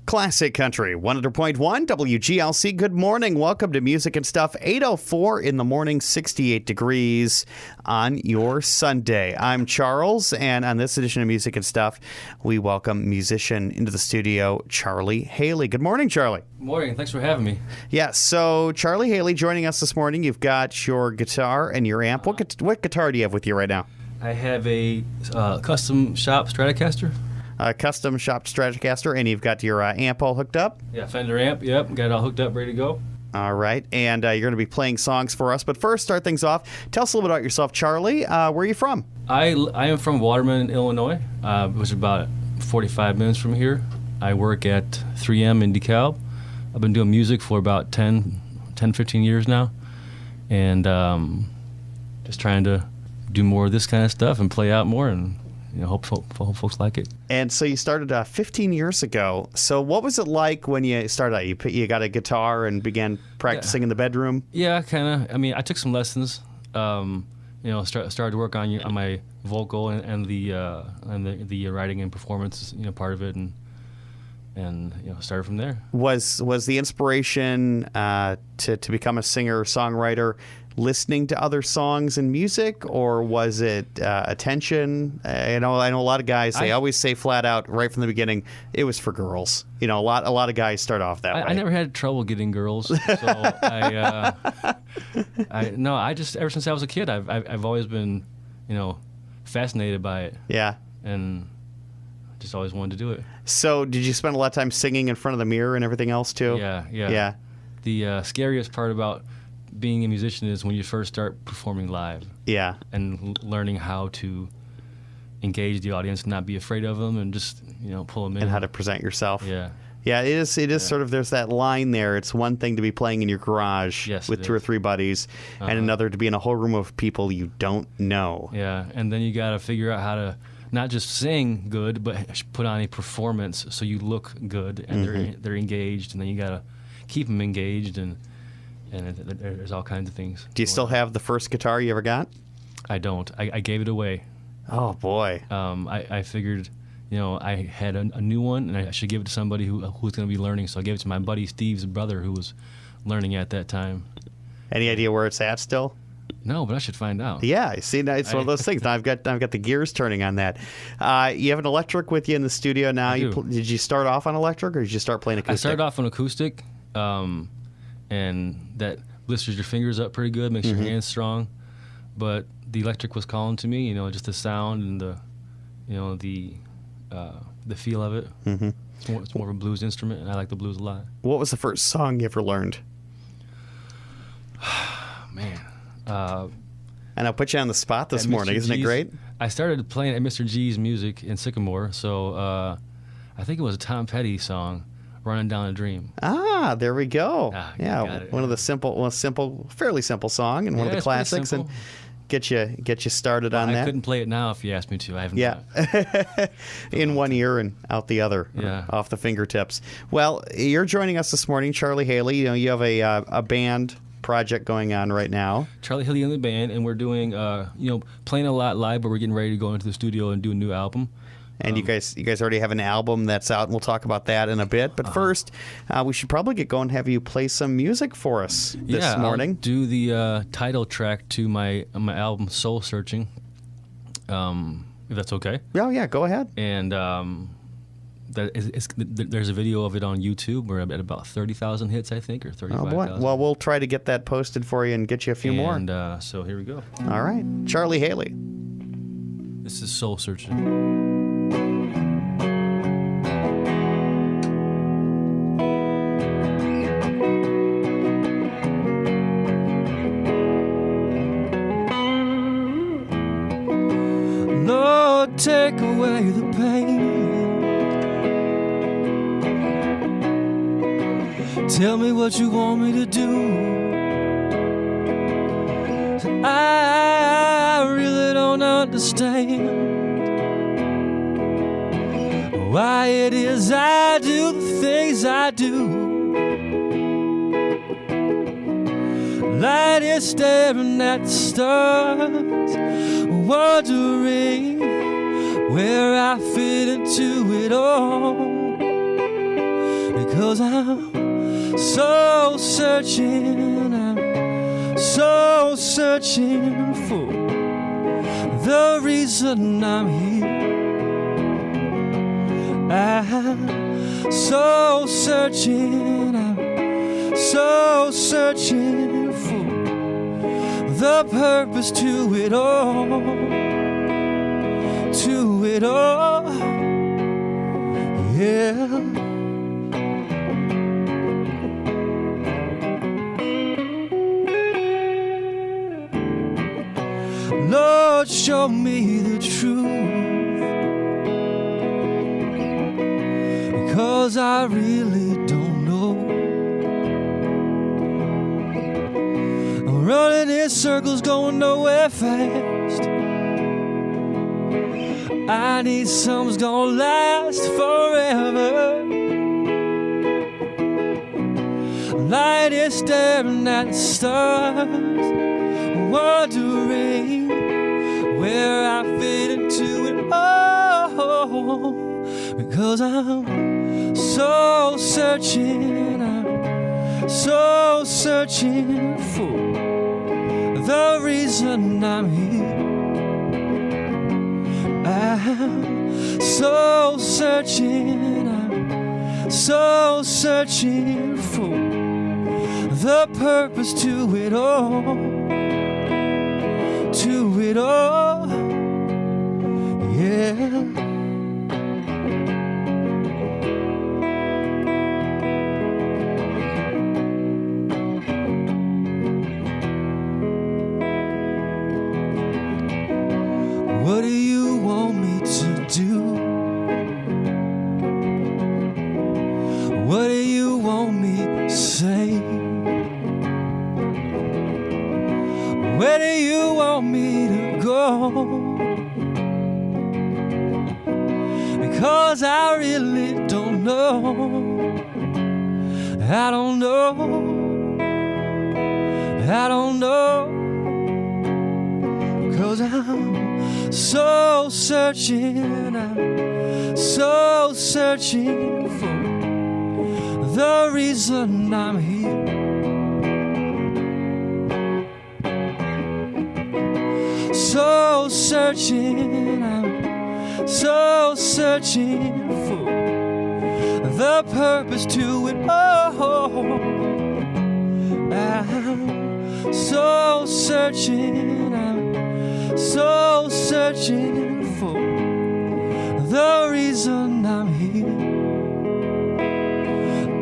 Classic Country, 100.1 WGLC. Good morning. Welcome to Music and Stuff. 8:04 in the morning, 68 degrees on your Sunday. I'm Charles, and on this edition of Music and Stuff, we welcome musician into the studio, Charlie Haley. Good morning, Charlie. Good morning. Thanks for having me. Yeah, so Charlie Haley joining us this morning. You've got your guitar and your amp. What guitar do you have with you right now? I have a custom shop Stratocaster. Custom shop Stratocaster, and you've got your amp all hooked up? Yeah, Fender amp, yep. Got it all hooked up, ready to go. All right, and you're going to be playing songs for us. But first, start things off. Tell us a little bit about yourself, Charlie. Where are you from? I am from Waterman, Illinois, which is about 45 minutes from here. I work at 3M in DeKalb. I've been doing music for about 15 years now, and just trying to do more of this kind of stuff and play out more, and hope folks like it. And so you started 15 years ago. So what was it like when you started out? You got a guitar and began practicing in the bedroom? Yeah, kind of. I mean, I took some lessons. Started to work on my vocal and the writing and performance, part of it, and started from there. Was the inspiration to become a singer or songwriter listening to other songs and music, or was it attention? I know a lot of guys always say flat out right from the beginning it was for girls. A lot of guys start off that way. I never had trouble getting girls, so I just ever since I was a kid I've always been fascinated by it. Yeah, and just always wanted to do it. So did you spend a lot of time singing in front of the mirror and everything else too? Yeah. The scariest part about being a musician is when you first start performing live. Yeah. And learning how to engage the audience and not be afraid of them and just, pull them in. And how to present yourself. Yeah. Yeah, it is sort of, there's that line there. It's one thing to be playing in your garage with two or three buddies, and another to be in a whole room of people you don't know. Yeah, and then you got to figure out how to not just sing good, but put on a performance so you look good and they're engaged, and then you got to keep them engaged, and there's all kinds of things. Do you still have the first guitar you ever got? I don't. I gave it away. Oh, boy. I figured, I had a new one, and I should give it to somebody who's going to be learning. So I gave it to my buddy Steve's brother, who was learning at that time. Any idea where it's at still? No, but I should find out. Yeah, see, it's one of those things. Now I've got the gears turning on that. You have an electric with you in the studio now. I do. Did you start off on electric, or did you start playing acoustic? I started off on acoustic. And that blisters your fingers up pretty good, makes your hands strong. But the electric was calling to me, just the sound and the feel of it. It's more of a blues instrument, and I like the blues a lot. What was the first song you ever learned? Man. And I'll put you on the spot this morning. Isn't it great? I started playing at Mr. G's Music in Sycamore, so I think it was a Tom Petty song, Running Down a Dream. Ah, there we go. Yeah, one of the fairly simple song, and one of the classics, and get you started on that. I couldn't play it now if you asked me to. I haven't. Yeah, in one ear and out the other. Yeah, off the fingertips. Well, you're joining us this morning, Charlie Haley. You have a band project going on right now. Charlie Haley and the band, and we're doing playing a lot live, but we're getting ready to go into the studio and do a new album. And you guys already have an album that's out, and we'll talk about that in a bit. But first, we should probably get going and have you play some music for us this morning. I'll do the title track to my album, Soul Searching, if that's okay. Oh, yeah, go ahead. And there's a video of it on YouTube. We're at about 30,000 hits, I think, or 35,000. Oh, boy. Well, we'll try to get that posted for you and get you a few more. And so here we go. All right. Charlie Haley. This is Soul Searching. Lord, take away the pain. Tell me what you want me to do. I really don't understand why it is I do the things I do. Lying staring at the stars, wondering where I fit into it all. because I'm so searching, I'm so searching for the reason I'm here. I'm so searching, I'm so searching for the purpose to it all, to it all, yeah. Lord, show me the truth, because I really don't know. I'm running in circles, going nowhere fast. I need something's gonna last forever. Light is staring at the stars, wondering where I fit into it all, because I'm so searching, I'm so searching for the reason I'm here. I'm so searching, I'm so searching for the purpose to it all, to it all, yeah. What do you want me to do? What do you want me to say? Where do you want me to go? Because I really don't know. I don't know. I don't know. Because I'm so searching, I'm so searching for the reason I'm here. So searching, I'm so searching for the purpose to it all. I'm so searching, I'm so searching for the reason I'm here.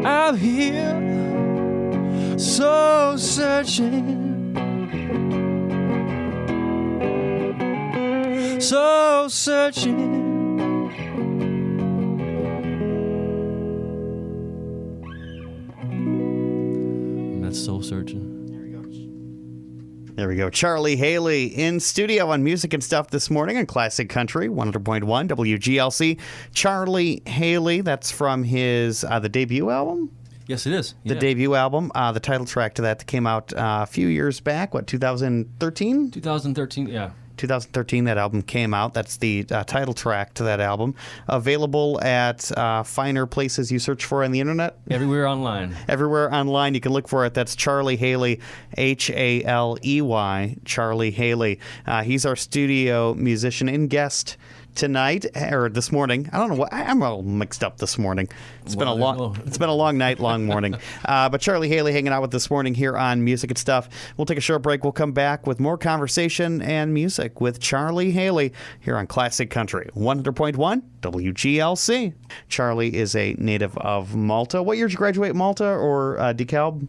I'm here, so searching, so searching. And that's soul searching. There we go. Charlie Haley in studio on Music and Stuff this morning on Classic Country 100.1 WGLC. Charlie Haley, that's from his the debut album? Yes, it is. The debut album, the title track to that came out a few years back, 2013? 2013, yeah. 2013, that album came out. That's the title track to that album. Available at finer places you search for on the internet. Everywhere online. Everywhere online you can look for it. That's Charlie Haley, Haley, Charlie Haley. He's our studio musician and guest tonight or this morning. I don't know what I'm all mixed up this morning. It's been a long night, long morning. But Charlie Haley hanging out with us this morning here on Music and Stuff. We'll take a short break. We'll come back with more conversation and music with Charlie Haley here on Classic Country 100.1 WGLC. Charlie is a native of Malta. What year did you graduate, Malta or DeKalb?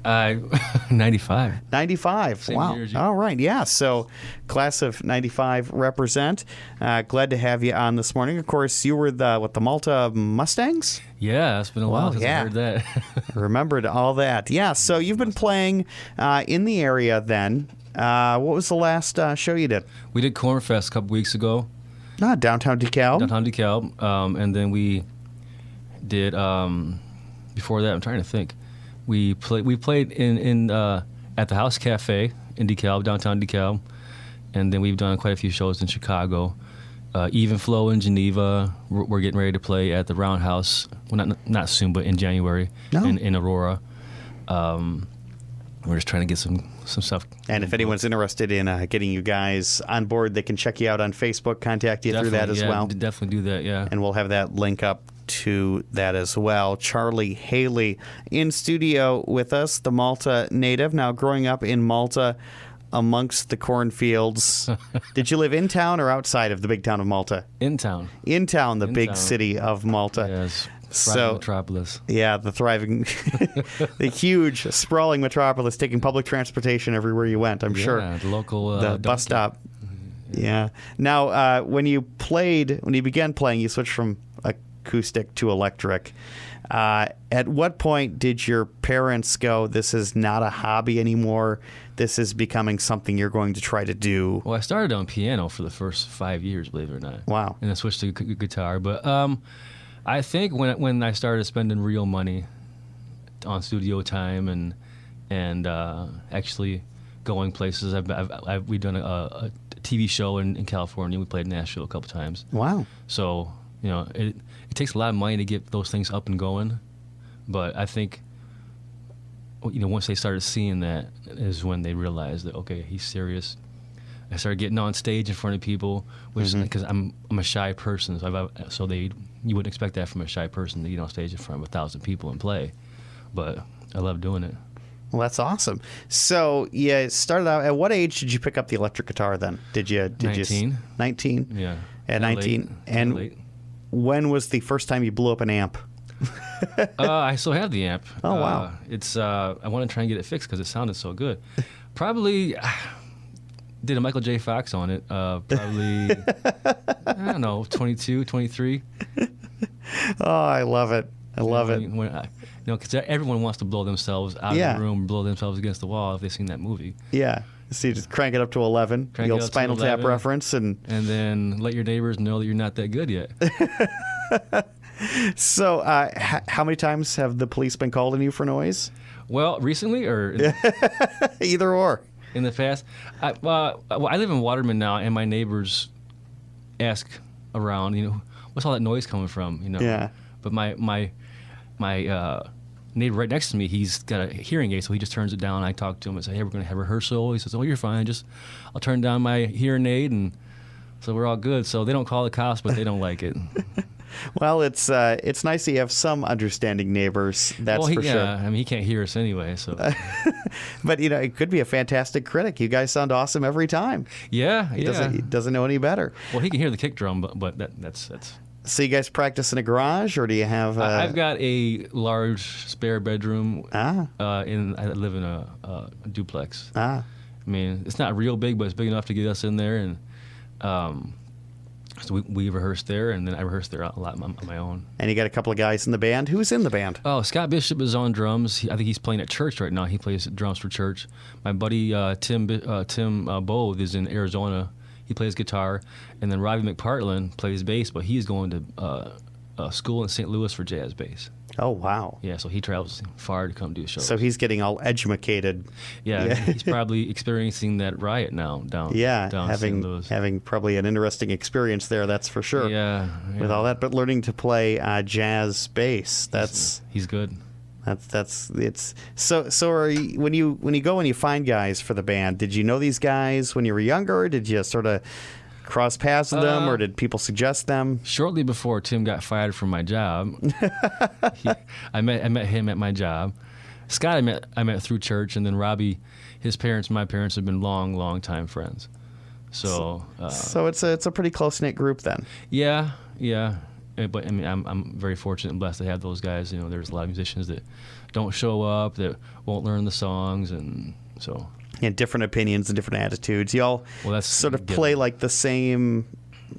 95. 95. Same Wow. year as you. All right. Yeah. So class of 95 represent. Glad to have you on this morning. Of course, you were the Malta Mustangs? Yeah, it's been a while since I heard that. Remembered all that. Yeah, so you've been playing in the area then. What was the last show you did? We did Cornfest a couple weeks ago. Downtown DeKalb. Downtown DeKalb. And then we did, before that, I'm trying to think. We played in at the House Cafe in DeKalb, downtown DeKalb. And then we've done quite a few shows in Chicago. Even Flow in Geneva. We're getting ready to play at the Roundhouse. Well, not soon, but in January in Aurora. We're just trying to get some stuff. And if anyone's interested in getting you guys on board, they can check you out on Facebook, contact you through that as well. Definitely do that, yeah. And we'll have that link up to that as well. Charlie Haley in studio with us, the Malta native. Now, growing up in Malta amongst the cornfields, did you live in town or outside of the big town of Malta? In town. In town, the big city of Malta. Yes. Thriving metropolis. Yeah, the thriving, the huge, sprawling metropolis, taking public transportation everywhere you went, I'm sure. Yeah, the local the bus stop. Yeah. Now, when you began playing, you switched from acoustic to electric. At what point did your parents go, this is not a hobby anymore, this is becoming something you're going to try to do? Well, I started on piano for the first 5 years, believe it or not. Wow. And I switched to guitar. But I think when I started spending real money on studio time and actually going places, we've done a TV show in California. We played in Nashville a couple times. Wow. So, it takes a lot of money to get those things up and going. But I think, once they started seeing that is when they realized that, okay, he's serious. I started getting on stage in front of people, which because I'm a shy person, so you wouldn't expect that from a shy person to get on stage in front of 1,000 people and play, but I love doing it. Well, that's awesome. So you started out. At what age did you pick up the electric guitar? Then 19. 19. Yeah. At 19. Late. And late. When was the first time you blew up an amp? I still have the amp. Oh wow! It's I want to try and get it fixed because it sounded so good. Probably. Did a Michael J. Fox on it, probably, I don't know, 22, 23. Oh, I love it. I love it. Because everyone wants to blow themselves out of the room, blow themselves against the wall if they've seen that movie. Yeah. So you just crank it up to 11, the old Spinal Tap reference. And then let your neighbors know that you're not that good yet. So how many times have the police been called on you for noise? Well, recently or? Either or. In the past, I live in Waterman now, and my neighbors ask around, what's all that noise coming from, Yeah. But my neighbor right next to me, he's got a hearing aid, so he just turns it down. I talk to him and say, hey, we're going to have rehearsal. He says, oh, you're fine. I'll turn down my hearing aid, and so we're all good. So they don't call the cops, but they don't like it. Well, it's nice that you have some understanding neighbors. That's for sure. I mean, he can't hear us anyway, so. But it could be a fantastic critic. You guys sound awesome every time. Yeah, He doesn't know any better. Well, he can hear the kick drum, but that's. So you guys practice in a garage, or do you have? I've got a large spare bedroom. I live in a duplex. I mean, it's not real big, but it's big enough to get us in there, and. So we rehearsed there, and then I rehearsed there a lot on my own. And you got a couple of guys in the band. Who's in the band? Oh, Scott Bishop is on drums. I think he's playing at church right now. He plays drums for church. My buddy Tim Bode is in Arizona. He plays guitar. And then Robbie McPartland plays bass, but he's going to school in St. Louis for jazz bass. Oh, wow. Yeah, so he travels far to come do a show. So he's getting all educated. Yeah, he's probably experiencing that riot now down St. Louis. Having probably an interesting experience there, that's for sure. Yeah. With all that, but learning to play jazz bass, he's good. So are you, when you go and you find guys for the band, did you know these guys when you were younger, or did you sort of cross paths with them, or did people suggest them? Shortly before Tim got fired from my job, I met him at my job. Scott I met through church, and then Robbie, his parents, my parents have been long time friends. So it's a pretty close knit group then. Yeah. But I mean, I'm very fortunate and blessed to have those guys. There's a lot of musicians that don't show up, that won't learn the songs, and so. And different opinions and different attitudes. You all sort of play like the same,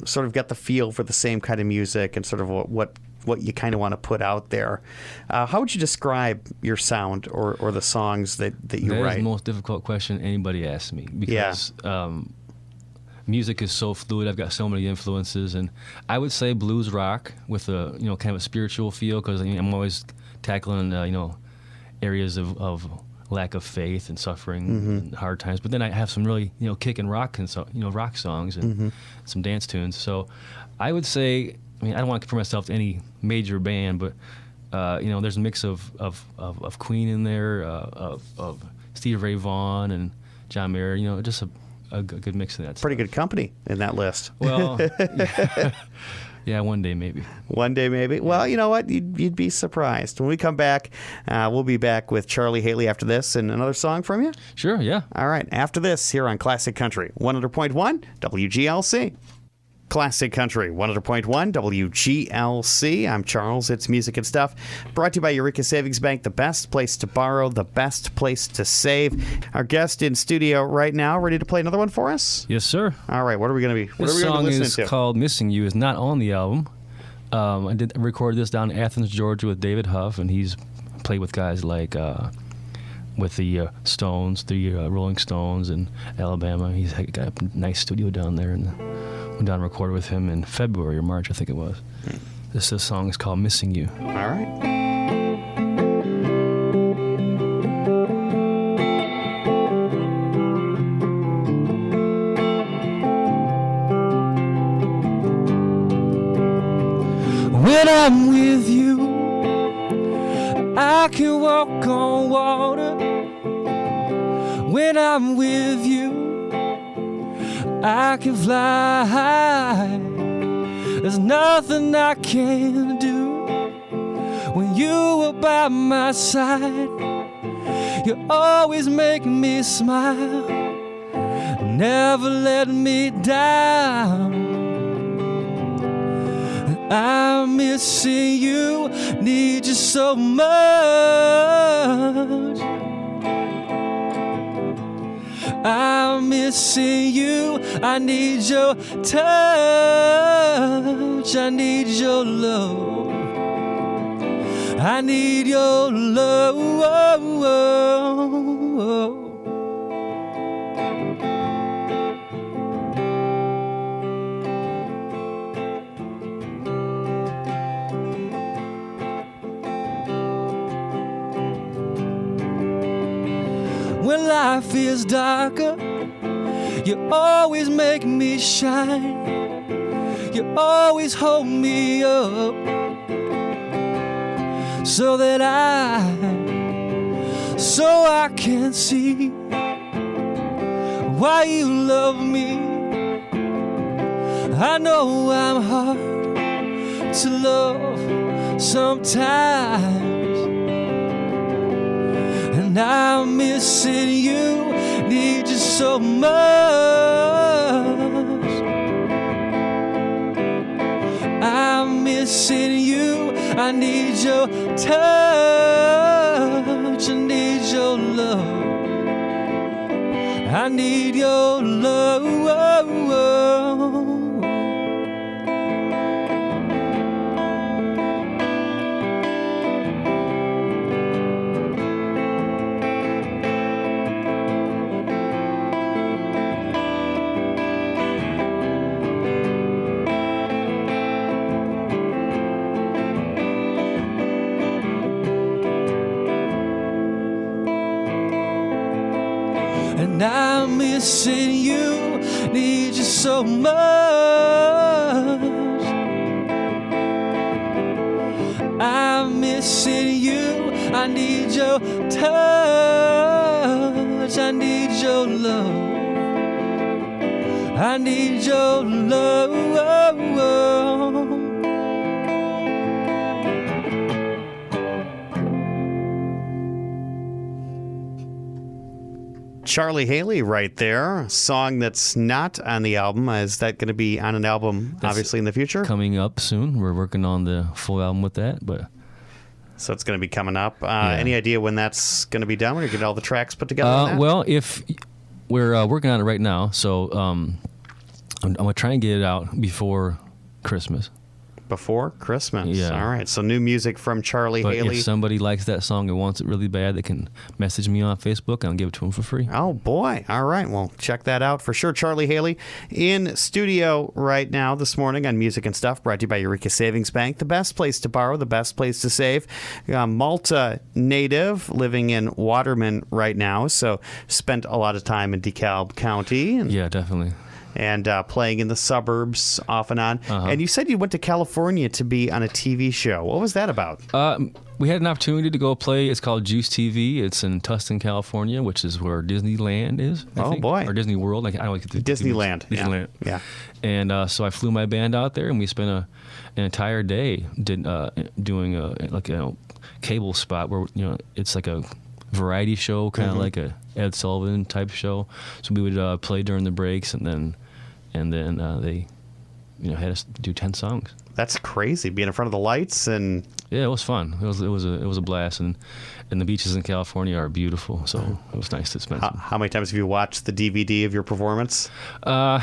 sort of get the feel for the same kind of music and sort of what you kind of want to put out there. How would you describe your sound or the songs that you write? That is the most difficult question anybody asks me, because music is so fluid. I've got so many influences, and I would say blues rock with a kind of a spiritual feel, because I'm always tackling areas of lack of faith and suffering and hard times. But then I have some really, kick and rock and rock songs and some dance tunes. So I would say, I don't want to compare myself to any major band, but there's a mix of Queen in there, of Stevie Ray Vaughan and John Mayer. Just a good mix of that. Pretty good company in that list. Well, yeah, one day maybe. One day maybe. Well, you know what? You'd be surprised. When we come back, we'll be back with Charlie Haley after this and another song from you. Sure, yeah. All right, after this here on Classic Country 100.1 WGLC. Classic Country 100.1 WGLC. I'm Charles. It's Music and Stuff. Brought to you by Eureka Savings Bank, the best place to borrow, the best place to save. Our guest in studio right now, ready to play another one for us? Yes, sir. All right, what are we going to be? This song is called "Missing You." Is not on the album. I did record this down in Athens, Georgia, with David Huff, and he's played with guys like with the Stones, the Rolling Stones, and Alabama. He's got a nice studio down there, and went down and recorded with him in February or March, I think it was. This song is called "Missing You." All right. When I'm with you, I can walk on water. When I'm with you, I can fly high. There's nothing I can do when you are by my side. You always make me smile, never let me down. I'm missing you, need you so much. I'm missing you, I need your touch, I need your love, I need your love. When life is darker, you always make me shine. You always hold me up so that I can see why you love me. I know I'm hard to love sometimes, and I'm missing you, need you so much. I'm missing you, I need your touch, I need your love, I need your love. And I'm missing you, need you so much. I'm missing you, I need your touch, I need your love, I need your love. Charlie Haley right there. A song that's not on the album. Is that going to be on an album, That's obviously, in the future? Coming up soon. We're working on the full album with that, but So it's going to be coming up. Any idea when that's going to be done? When you get all the tracks put together on that? Well, if we're working on it right now, so I'm going to try and get it out before Christmas. Before Christmas. Yeah. All right. So new music from Charlie But Haley. if somebody likes that song and wants it really bad, they can message me on Facebook and I'll give it to them for free. Oh, boy. All right. Well, check that out for sure. Charlie Haley in studio right now this morning on Music and Stuff, brought to you by Eureka Savings Bank. The best place to borrow, the best place to save. Malta native, living in Waterman right now. So spent a lot of time in DeKalb County. Yeah, definitely. And playing in the suburbs off and on. And you said you went to California to be on a TV show. What was that about? We had an opportunity to go play. It's called Juice TV. It's in Tustin, California, which is where Disneyland is. I think. Boy. Or Disney World. Like, I don't like Disneyland. Disneyland. Yeah. And so I flew my band out there, and we spent an entire day doing a cable spot where it's like a variety show, kind of like a Ed Sullivan type show. So we would play during the breaks, and then they had us do 10 songs. That's crazy, being in front of the lights. And yeah, it was fun. It was a blast, and the beaches in California are beautiful, so it was nice to spend how many times have you watched the DVD of your performance? I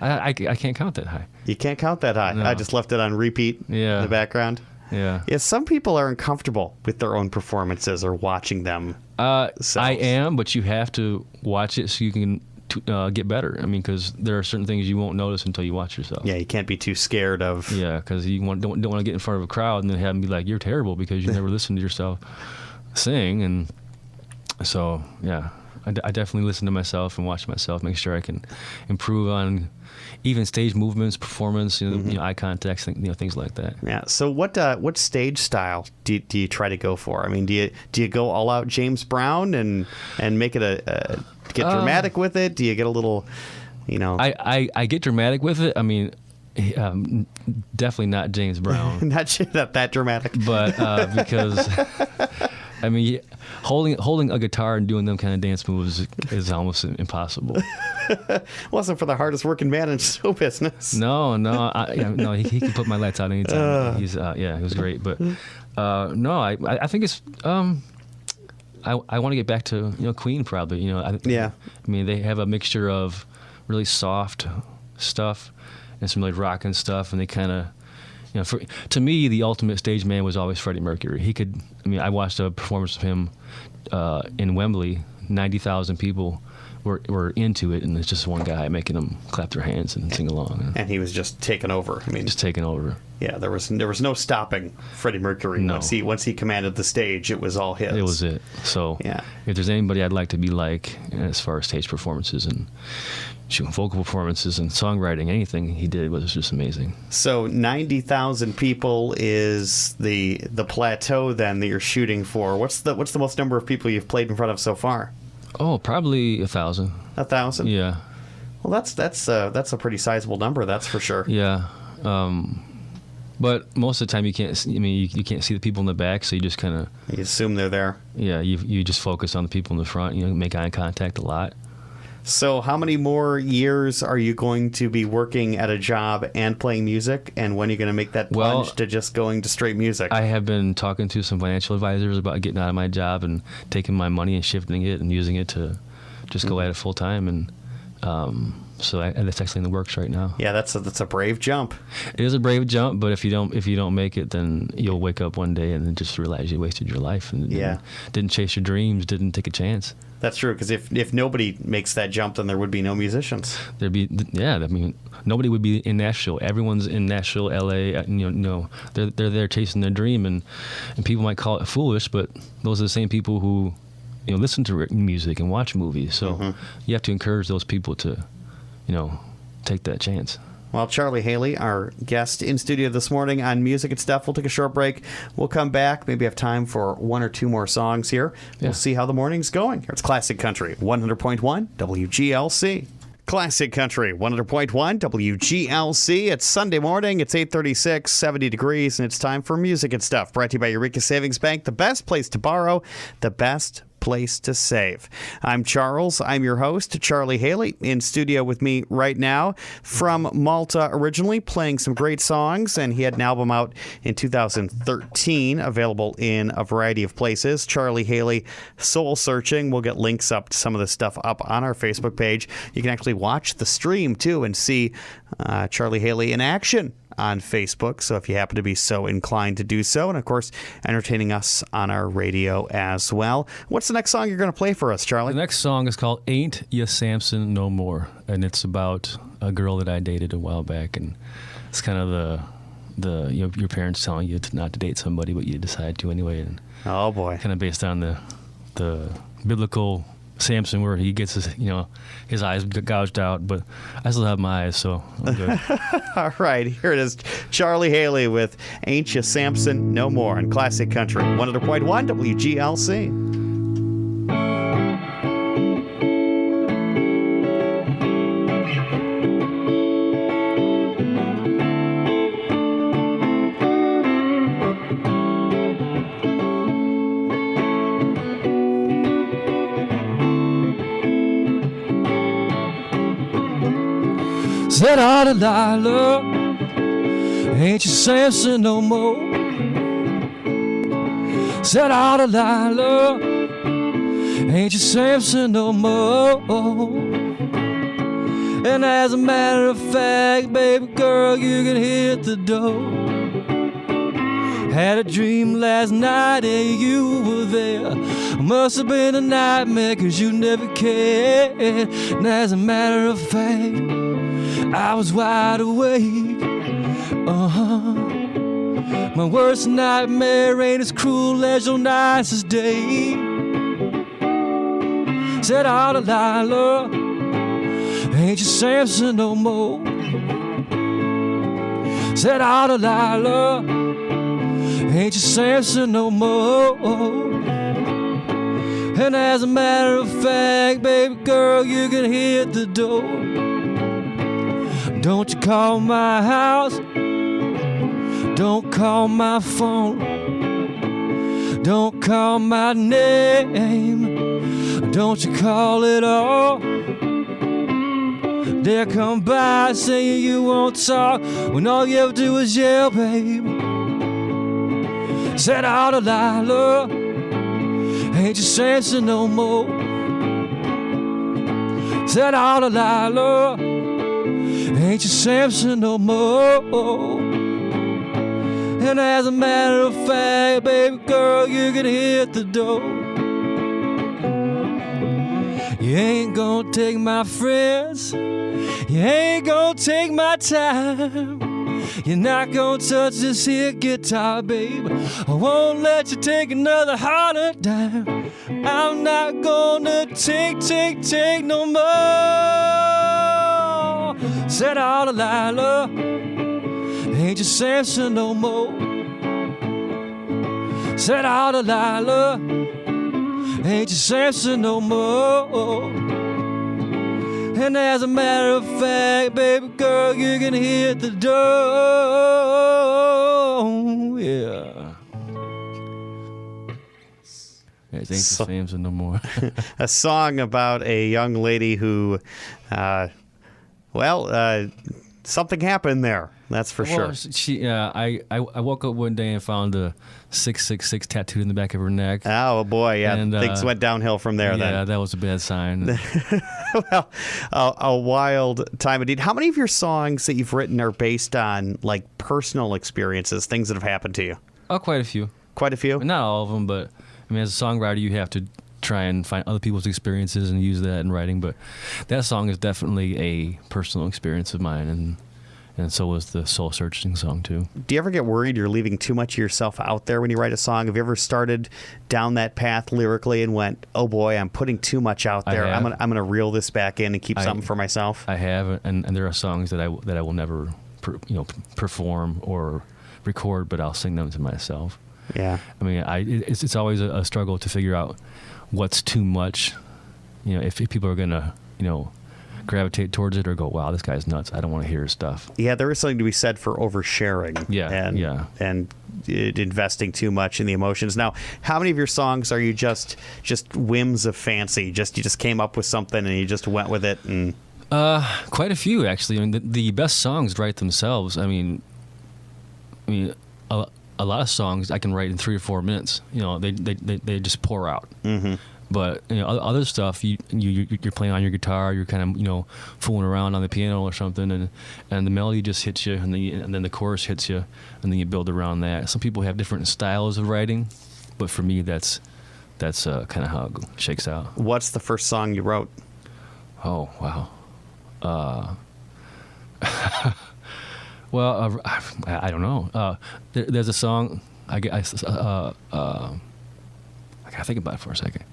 can't count that high. You can't count that high. No. I just left it on repeat in the background. Yeah. Some people are uncomfortable with their own performances or watching them. I am, but you have to watch it so you can get better. I mean, because there are certain things you won't notice until you watch yourself. Yeah, you can't be too scared of. Yeah, because you don't want to get in front of a crowd and then have them be like, "You're terrible," because you never listened to yourself sing. And so, yeah, I definitely listen to myself and watch myself, make sure I can improve on even stage movements, performance, eye contact, things like that. Yeah. So what stage style do you try to go for? I mean, do you go all out James Brown and make it get dramatic with it? Do you get a little, I get dramatic with it. I mean, definitely not James Brown. Not that dramatic. But because I mean, holding a guitar and doing them kind of dance moves is almost impossible. Wasn't for the hardest working man in show business. No, he can put my lights out anytime. He was great. But no, I think it's I want to get back to Queen probably. Yeah. I mean, they have a mixture of really soft stuff and some really rockin' stuff, and they kind of. To me, the ultimate stage man was always Freddie Mercury. I watched a performance of him in Wembley. 90,000 people were into it, and there's just one guy making them clap their hands and sing along. And he was just taking over. I mean, just taking over. Yeah, there was no stopping Freddie Mercury. No. Once he commanded the stage, it was all his. It was it. So yeah. If there's anybody I'd like to be like as far as stage performances and vocal performances and songwriting, anything he did was just amazing. So 90,000 people is the plateau then that you're shooting for. What's the most number of people you've played in front of so far? Oh, probably 1,000. 1,000? Yeah. Well, that's a pretty sizable number, that's for sure. Yeah. But most of the time you can't. You can't see the people in the back, so you just kind of. You assume they're there. Yeah, you just focus on the people in the front. Make eye contact a lot. So how many more years are you going to be working at a job and playing music? And when are you going to make that plunge to just going to straight music? I have been talking to some financial advisors about getting out of my job and taking my money and shifting it and using it to just go at it full time. And so that's actually in the works right now. Yeah, that's a brave jump. It is a brave jump, but if you don't make it, then you'll wake up one day and then just realize you wasted your life and didn't chase your dreams, didn't take a chance. That's true, because if nobody makes that jump, then there would be no musicians. Nobody would be in Nashville. Everyone's in Nashville, LA. They're there chasing their dream, and people might call it foolish, but those are the same people who listen to music and watch movies. So you have to encourage those people to take that chance. Well, Charlie Haley, our guest in studio this morning on Music and Stuff. We'll take a short break. We'll come back. Maybe have time for one or two more songs here. We'll see how the morning's going. It's Classic Country, 100.1 WGLC. Classic Country, 100.1 WGLC. It's Sunday morning. It's 8:36, 70 degrees, and it's time for Music and Stuff. Brought to you by Eureka Savings Bank, the best place to borrow, the best place to save. I'm Charles. I'm your host, Charlie Haley, in studio with me right now from Malta originally, playing some great songs, and he had an album out in 2013, available in a variety of places. Charlie Haley, Soul Searching. We'll get links up to some of the stuff up on our Facebook page. You can actually watch the stream, too, and see Charlie Haley in action on Facebook. So if you happen to be so inclined to do so, and of course, entertaining us on our radio as well. What's the next song you're going to play for us, Charlie? The next song is called Ain't Ya Samson No More, and it's about a girl that I dated a while back, and it's kind of the your parents telling you not to date somebody, but you decide to anyway, and oh boy, kind of based on the biblical Samson, where he gets his eyes gouged out, but I still have my eyes, so I'm good. All right, here it is. Charlie Haley with Ain't Ya Samson No More on Classic Country 100.1 WGLC. Said all Delilah, ain't you Samson no more? Said all Delilah, ain't you Samson no more? And as a matter of fact, baby girl, you can hit the door. Had a dream last night and you were there. Must have been a nightmare 'cause you never cared. And as a matter of fact, I was wide awake. My worst nightmare ain't as cruel as your nicest day. Said all Delilah, ain't you Samson no more? Said all Delilah, ain't you Samson no more? And as a matter of fact, baby girl, you can hit the door. Don't you call my house, don't call my phone, don't call my name, don't you call it all. They'll come by saying you won't talk when all you ever do is yell, babe. Said all Delilah, ain't you Samson no more? Said all Delilah, ain't you Samson no more? And as a matter of fact, baby girl, you can hit the door. You ain't gonna take my friends, you ain't gonna take my time. You're not gonna touch this here guitar, babe. I won't let you take another harder dime. I'm not gonna take no more. Said all Delilah, ain't you Samson no more? Said all Delilah, ain't you Samson no more? And as a matter of fact, baby girl, you can hit the door. Yeah. Ain't you Samson no more? A song about a young lady who, something happened there. That's for sure. I woke up one day and found a 666 tattooed in the back of her neck. Oh boy, yeah, and, things went downhill from there. Yeah, that was a bad sign. Well, a wild time indeed. How many of your songs that you've written are based on like personal experiences, things that have happened to you? Oh, quite a few. Quite a few? Not all of them, but I mean, as a songwriter, you have to try and find other people's experiences and use that in writing. But that song is definitely a personal experience of mine, and so was the Soul Searching song, too. Do you ever get worried you're leaving too much of yourself out there when you write a song? Have you ever started down that path lyrically and went, oh boy, I'm putting too much out there. I'm gonna reel this back in and keep something for myself? I have, and there are songs that I will never perform or record, but I'll sing them to myself. Yeah. I mean, it's always a struggle to figure out what's too much. If people are going to, gravitate towards it or go, wow, this guy's nuts, I don't want to hear his stuff. Yeah, there is something to be said for oversharing. And investing too much in the emotions. Now, how many of your songs are you just whims of fancy? You just came up with something and you just went with it? And quite a few, actually. I mean, the best songs write themselves. I mean, a lot of songs I can write in 3 or 4 minutes. They just pour out. Mm-hmm. But other stuff, you're playing on your guitar, you're kind of fooling around on the piano or something, and the melody just hits you, and then the chorus hits you, and then you build around that. Some people have different styles of writing, but for me, that's kind of how it shakes out. What's the first song you wrote? Oh wow. Well, I don't know. There's a song. I gotta think about it for a second.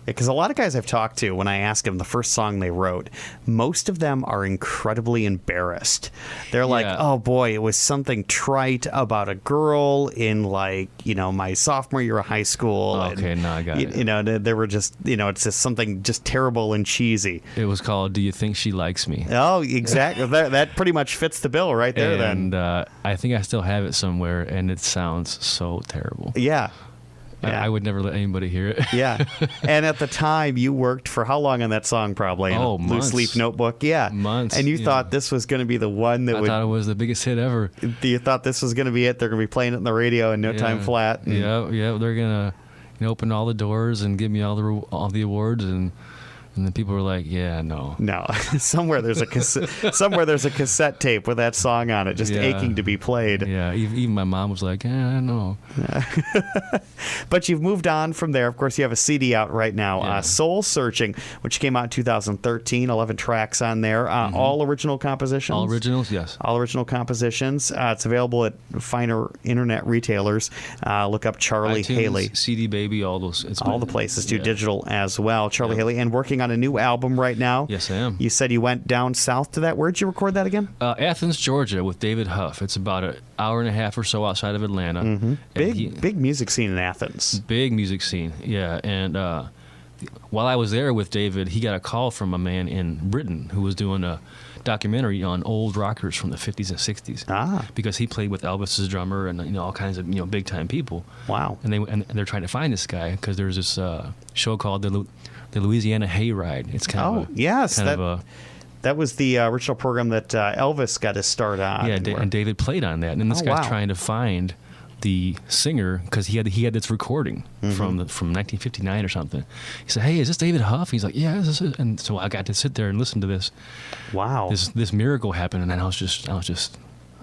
Because a lot of guys I've talked to, when I ask them the first song they wrote, most of them are incredibly embarrassed. They're like, oh boy, it was something trite about a girl in my sophomore year of high school. Okay, no, I got it. They were just, it's just something just terrible and cheesy. It was called "Do You Think She Likes Me?" Oh, exactly. that pretty much fits the bill right there. And I think I still have it somewhere, and it sounds so terrible. Yeah. Yeah. I would never let anybody hear it. Yeah. And at the time, you worked for how long on that song, probably? Oh, months. Loose Leaf Notebook? Yeah. Months. And you thought this was going to be the one that I thought it was the biggest hit ever. You thought this was going to be it? They're going to be playing it on the radio in no time flat? Yeah. They're going to open all the doors and give me all the awards, and then people were like, "Yeah, no." somewhere there's a cassette tape with that song on it, just aching to be played. Yeah, even my mom was like, "Yeah, no." But you've moved on from there. Of course, you have a CD out right now, Soul Searching, which came out in 2013. 11 tracks on there, all original compositions. All originals, yes. All original compositions. It's available at finer internet retailers. Look up Charlie iTunes, Haley, CD Baby, all those. All the places do digital as well. Charlie Haley, and working on a new album right now. Yes, I am. You said you went down south to that. Where'd you record that again? Athens, Georgia, with David Huff. It's about an hour and a half or so outside of Atlanta. Mm-hmm. Big music scene in Athens. Big music scene, yeah. And while I was there with David, he got a call from a man in Britain who was doing a documentary on old rockers from the 50s and 60s. Because he played with Elvis's drummer and all kinds of big time people. Wow. And they're trying to find this guy because there's this show called the Louisiana Hayride. It's kind of yes, that was the original program that Elvis got his start on. Yeah, and David played on that. And this guy's trying to find the singer because he had this recording from 1959 or something. He said, "Hey, is this David Huff?" He's like, "Yeah, this is." And so I got to sit there and listen to this. Wow. This miracle happened, and then I was just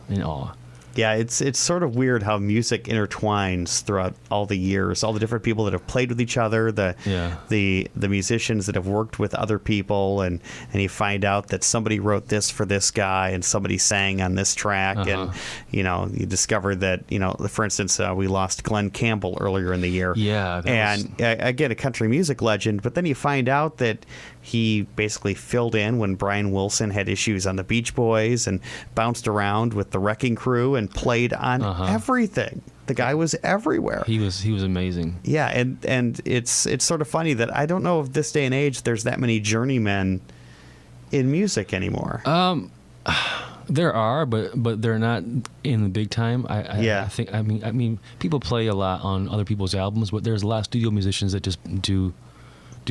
in awe. Yeah, it's sort of weird how music intertwines throughout all the years, all the different people that have played with each other, the musicians that have worked with other people, and you find out that somebody wrote this for this guy and somebody sang on this track, and you discover that for instance, we lost Glenn Campbell earlier in the year. Yeah, again, a country music legend, but then you find out that he basically filled in when Brian Wilson had issues on the Beach Boys and bounced around with the Wrecking Crew and played on everything. The guy was everywhere. He was amazing. Yeah, and it's sort of funny that I don't know if this day and age there's that many journeymen in music anymore. There are, but they're not in the big time. I think. I mean, people play a lot on other people's albums, but there's a lot of studio musicians that just do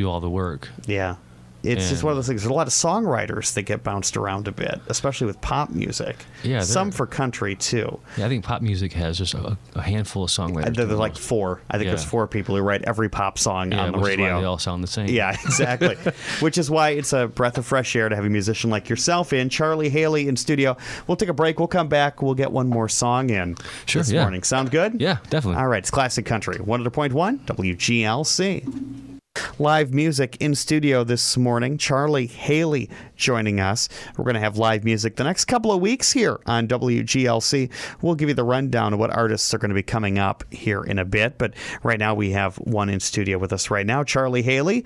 all the work. Yeah. It's just one of those things. There's a lot of songwriters that get bounced around a bit, especially with pop music. Yeah, some for country too. Yeah, I think pop music has just a handful of songwriters. There's like 4. I think there's 4 people who write every pop song on the radio. Is why they all sound the same. Yeah, exactly. Which is why it's a breath of fresh air to have a musician like yourself in. Charlie Haley in studio. We'll take a break. We'll come back. We'll get one more song in this morning. Sound good? Yeah, definitely. All right. It's Classic Country. 100.1 WGLC. Live music in studio this morning. Charlie Haley joining us. We're going to have live music the next couple of weeks here on WGLC. We'll give you the rundown of what artists are going to be coming up here in a bit. But right now we have one in studio with us right now. Charlie Haley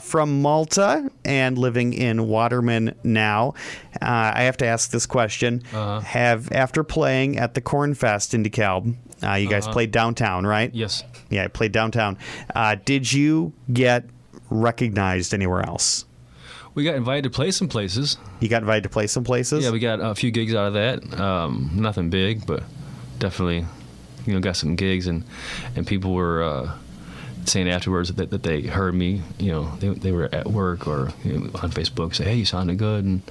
from Malta and living in Waterman now. I have to ask this question. After playing at the Corn Fest in DeKalb, you guys played downtown, right? Yes. Yeah, I played downtown. Did you get recognized anywhere else? We got invited to play some places. You got invited to play some places? Yeah, we got a few gigs out of that. Nothing big, but definitely, got some gigs, and people were saying afterwards that they heard me. They were at work or on Facebook, say, "Hey, you sounded good," and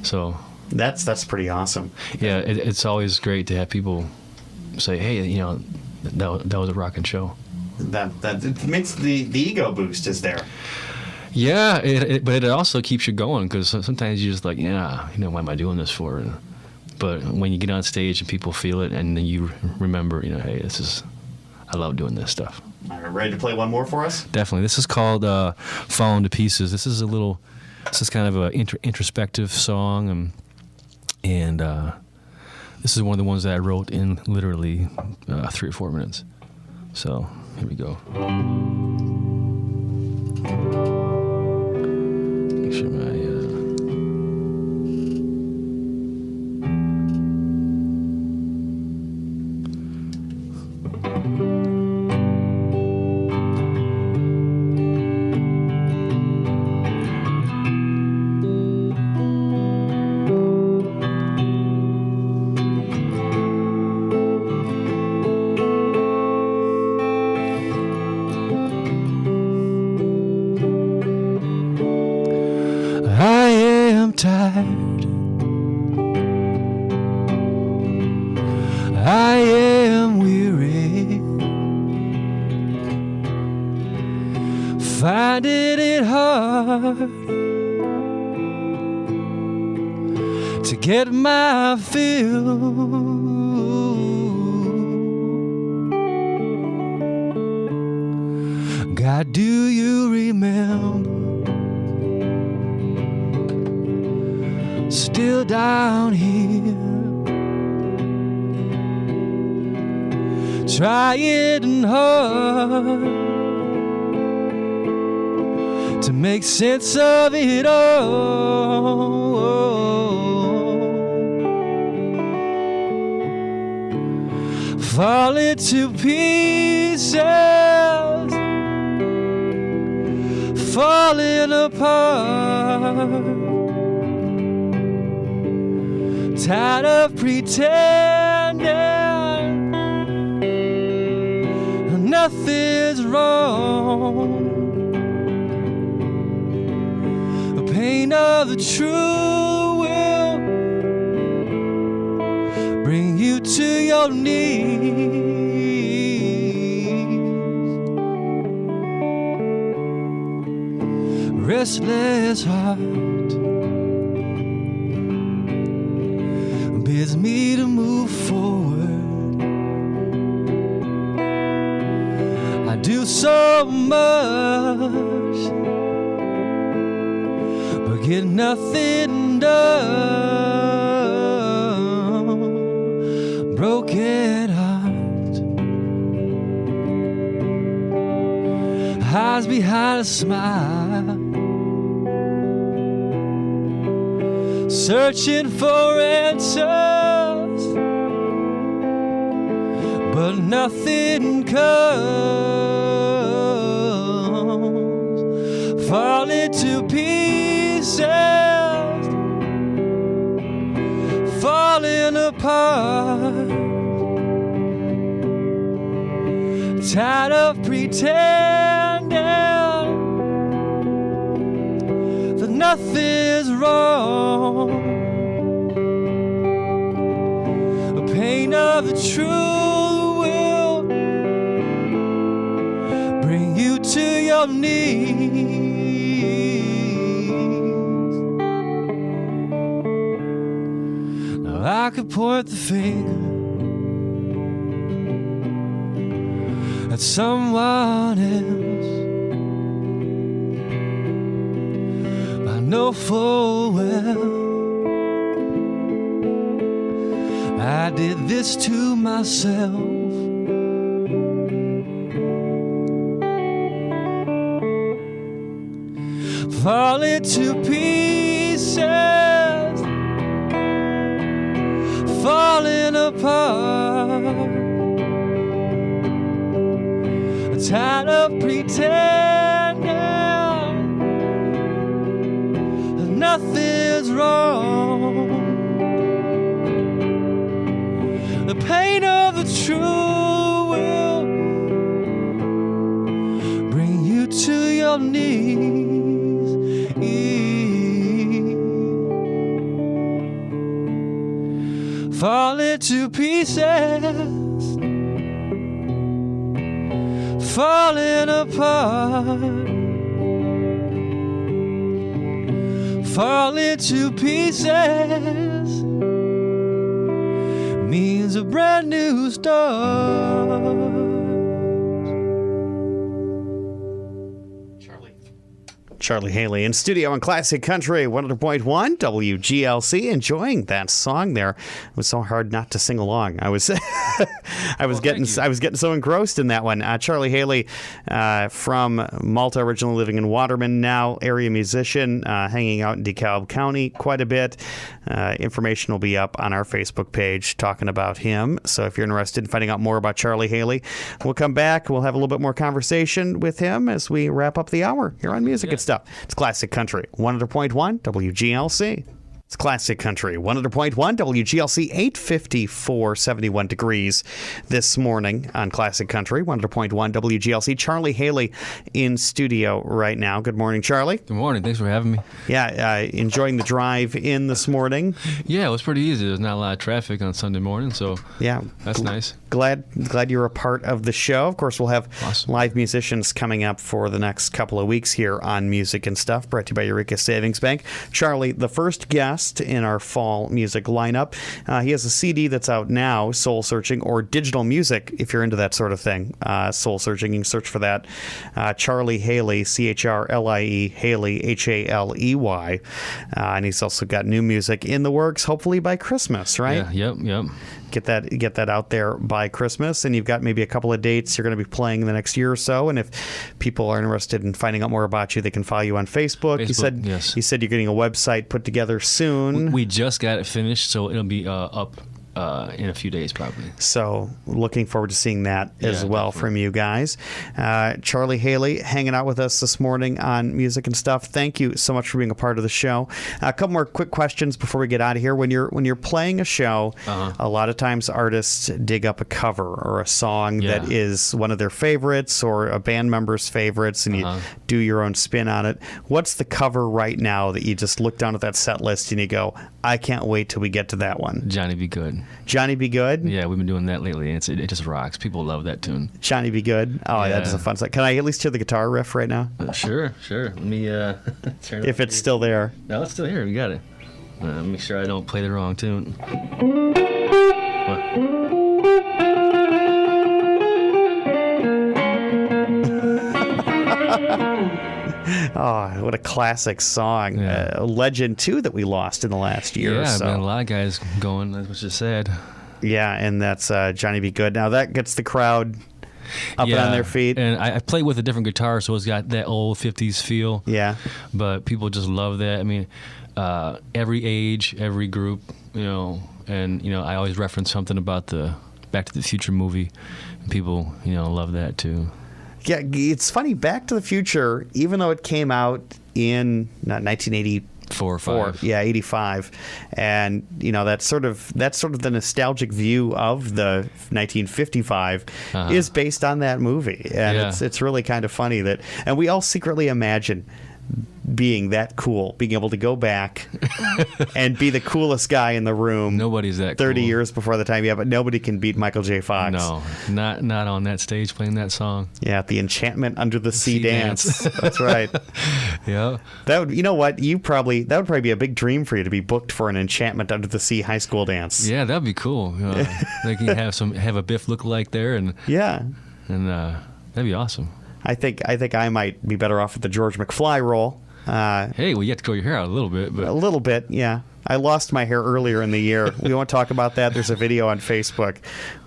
so that's pretty awesome. Yeah, it's always great to have people say, "Hey, that was a rocking show." that it makes the ego boost is there. Yeah, but it also keeps you going, because sometimes you're just like, yeah, what am I doing this for? But when you get on stage and people feel it, and then you remember, hey, I love doing this stuff. All right, ready to play one more for us? Definitely. This is called Falling to Pieces. This is kind of an introspective song, and this is one of the ones that I wrote in literally 3 or 4 minutes. So here we go. Make sure my tired. I am weary, finding it hard to get my fill. God, do you remember? Still down here, trying hard to make sense of it all. Falling to pieces, falling apart. Tired of pretending nothing's wrong. The pain of the truth will bring you to your knees. Restless heart bids me to move forward. I do so much, but get nothing done. Broken heart hides behind a smile, searching for answers, but nothing comes. Falling to pieces, falling apart. Tired of pretending that nothing's wrong. The pain of the truth will bring you to your knees. Now I could point the finger at someone else. I know full well I did this to myself. Falling to pieces, falling apart. Tired of pretending that nothing's wrong. The pain of the truth will bring you to your knees. Falling to pieces, falling apart, falling to pieces, means a brand new start. Charlie Haley in studio on Classic Country 100.1 WGLC, enjoying that song there. It was so hard not to sing along. I was getting so engrossed in that one. Charlie Haley from Malta, originally living in Waterman, now area musician, hanging out in DeKalb County quite a bit. Information will be up on our Facebook page talking about him. So if you're interested in finding out more about Charlie Haley, we'll come back. We'll have a little bit more conversation with him as we wrap up the hour here on Music and Stuff. It's Classic Country 100.1 WGLC. It's Classic Country 100.1 WGLC, 854, 71 degrees this morning on Classic Country 100.1 WGLC. Charlie Haley in studio right now. Good morning, Charlie. Good morning. Thanks for having me. Yeah, enjoying the drive in this morning. Yeah, it was pretty easy. There's not a lot of traffic on Sunday morning, so yeah, that's nice. Glad you're a part of the show. Of course, we'll have awesome live musicians coming up for the next couple of weeks here on Music and Stuff, brought to you by Eureka Savings Bank. Charlie, the first guest in our fall music lineup. He has a CD that's out now, Soul Searching, or digital music, if you're into that sort of thing. Soul Searching, you can search for that. Charlie Haley, CHRLIE, Haley, HALEY. And he's also got new music in the works, hopefully by Christmas, right? Yeah, yep. Get that out there by Christmas, and you've got maybe a couple of dates you're going to be playing in the next year or so. And if people are interested in finding out more about you, they can follow you on Facebook. Yes. You said you're getting a website put together soon. We just got it finished, so it'll be up in a few days probably. So looking forward to seeing that as well definitely from you guys. Charlie Haley hanging out with us this morning on Music and Stuff. Thank you so much for being a part of the show. A couple more quick questions before we get out of here. When you're playing a show, a lot of times artists dig up a cover or a song that is one of their favorites or a band member's favorites, and you do your own spin on it. What's the cover right now that you just look down at that set list and you go, I can't wait till we get to that one? Johnny Be Good. Johnny Be Good? Yeah, we've been doing that lately. It just rocks. People love that tune. Johnny Be Good. Oh, Yeah. that is a fun song. Can I at least hear the guitar riff right now? Sure. Let me turn it If it's still there. No, it's still here. We got it. Make sure I don't play the wrong tune. Oh, what a classic song. Yeah. A legend, too, that we lost in the last year or Yeah, so. been a lot of guys going, which is sad. Yeah, and that's Johnny Be Good. Now, that gets the crowd up and on their feet. And I play with a different guitar, so it's got that old 50s feel. Yeah. But people just love that. I mean, every age, every group, and, I always reference something about the Back to the Future movie, and people, love that, too. Yeah, it's funny. Back to the Future, even though it came out in 1984 or 5. Yeah, 85, and that's sort of the nostalgic view of the 1955 is based on that movie, and it's really kind of funny that, and we all secretly imagine being that cool, being able to go back and be the coolest guy in the room. Nobody's that 30 cool. years before the time, but nobody can beat Michael J. Fox. No, not on that stage playing that song. Yeah, the Enchantment Under the Sea dance. That's right. Yeah. That would, that would probably be a big dream for you, to be booked for an Enchantment Under the Sea high school dance. Yeah, that'd be cool. They can have a Biff lookalike there, and that'd be awesome. I think I might be better off with the George McFly role. Hey, well, you have to grow your hair out a little bit. But. A little bit, yeah. I lost my hair earlier in the year. We won't talk about that. There's a video on Facebook.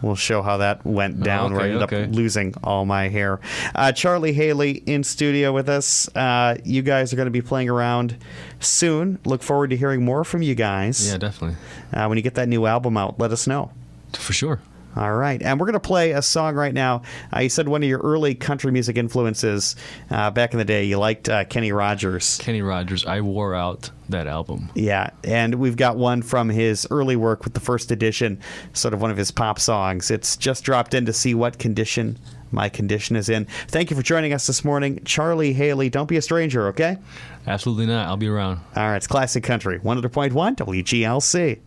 We'll show how that went down, where I ended up losing all my hair. Charlie Haley in studio with us. You guys are going to be playing around soon. Look forward to hearing more from you guys. Yeah, definitely. When you get that new album out, let us know. For sure. All right. And we're going to play a song right now. You said one of your early country music influences back in the day, you liked Kenny Rogers. Kenny Rogers. I wore out that album. Yeah. And we've got one from his early work with the First Edition, sort of one of his pop songs. It's just dropped in to see what condition my condition is in. Thank you for joining us this morning. Charlie Haley, don't be a stranger, okay? Absolutely not. I'll be around. All right. It's Classic Country, 100.1 WGLC.